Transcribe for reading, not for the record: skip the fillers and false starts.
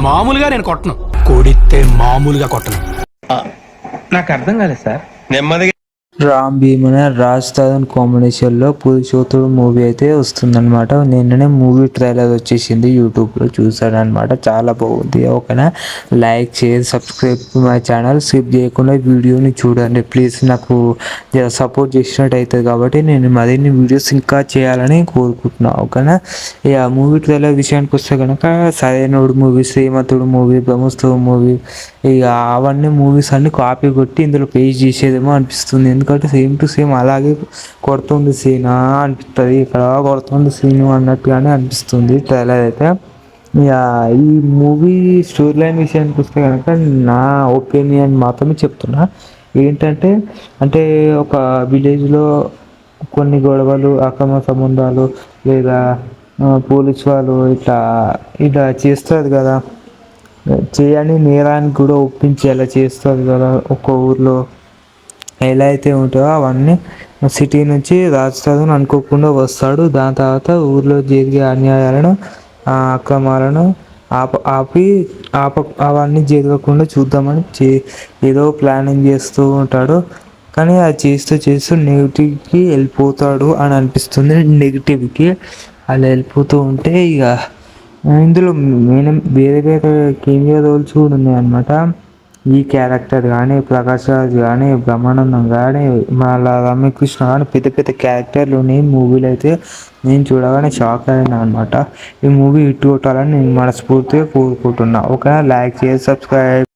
మామూలుగా నేను కొట్టను, కొడితే మామూలుగా కొట్టను. నాకు అర్థం కాలేదు సార్. నెమ్మదిగా రామ్ భీమన రాజ్ తరుణ్ కాంబినేషన్లో పురుషోత్తముడు మూవీ అయితే వస్తుందన్నమాట. నిన్ననే మూవీ ట్రైలర్ వచ్చేసింది, యూట్యూబ్లో చూసాడనమాట. చాలా బాగుంది. ఓకేనా, like share subscribe my channel. Skip చేయకుండా వీడియోని చూడండి ప్లీజ్. నాకు సపోర్ట్ చేసినట్టు అవుతుంది కాబట్టి నేను మరిన్ని వీడియోస్ ఇంకా చేయాలని కోరుకుంటున్నాను. ఓకేనా, ఇక మూవీ ట్రైలర్ విషయానికి వస్తే కనుక సరైనోడు మూవీ, శ్రీమంతుడు మూవీ, బ్రహ్మోత్సవం మూవీ, ఇక అవన్నీ మూవీస్ అన్ని కాపీ కొట్టి ఇందులో పేస్ట్ చేసేదేమో అనిపిస్తుంది. ఎందుకంటే సేమ్ టు సేమ్ అలాగే కొడుతుంది సీనా అనిపిస్తుంది, ఇక్కడ కొడుతుంది సీను అన్నట్టుగానే అనిపిస్తుంది ట్రైలర్ అయితే. ఇక ఈ మూవీ స్టోరీ లైన్ విషయానికి వస్తే కనుక నా ఒపీనియన్ మాత్రమే చెప్తున్నా. ఏంటంటే అంటే ఒక విలేజ్లో కొన్ని గొడవలు, అక్రమ సంబంధాలు, లేదా పోలీస్ వాళ్ళు ఇట్లా ఇట్లా చేస్తారు కదా, చేయని నేరానికి కూడా ఒప్పించేలా చేస్తారు కదా ఒక్క ఊర్లో. ఎలా అయితే ఉంటుందో అవన్నీ సిటీ నుంచి రాజస్థాన్ అనుకోకుండా వస్తాడు. దాని తర్వాత ఊర్లో జరిగే అన్యాయాలను, అక్రమాలను అవన్నీ జరగకుండా చూద్దామని ఏదో ప్లానింగ్ చేస్తూ ఉంటాడు. కానీ అది చేస్తూ చేస్తూ నెగిటివ్కి వెళ్ళిపోతాడు అని అనిపిస్తుంది. నెగిటివ్కి అలా వెళ్ళిపోతూ ఉంటే ఇక ఇందులో మెయిన్ వేరే వేరే కెమియో రోల్స్ కూడా ఉన్నాయి అన్నమాట. ఈ క్యారెక్టర్ కానీ, ప్రకాష్ రాజ్ కానీ, బ్రహ్మానందం కానీ, మళ్ళా రమ్యకృష్ణ కానీ పెద్ద పెద్ద క్యారెక్టర్లు ఉన్నాయి మూవీలో అయితే. నేను చూడగానే షాక్ అయినా అనమాట. ఈ మూవీ హిట్ కొట్టాలని నేను మనస్ఫూర్తిగా కోరుకుంటున్నా. ఓకే, లైక్ చేసి సబ్స్క్రైబ్.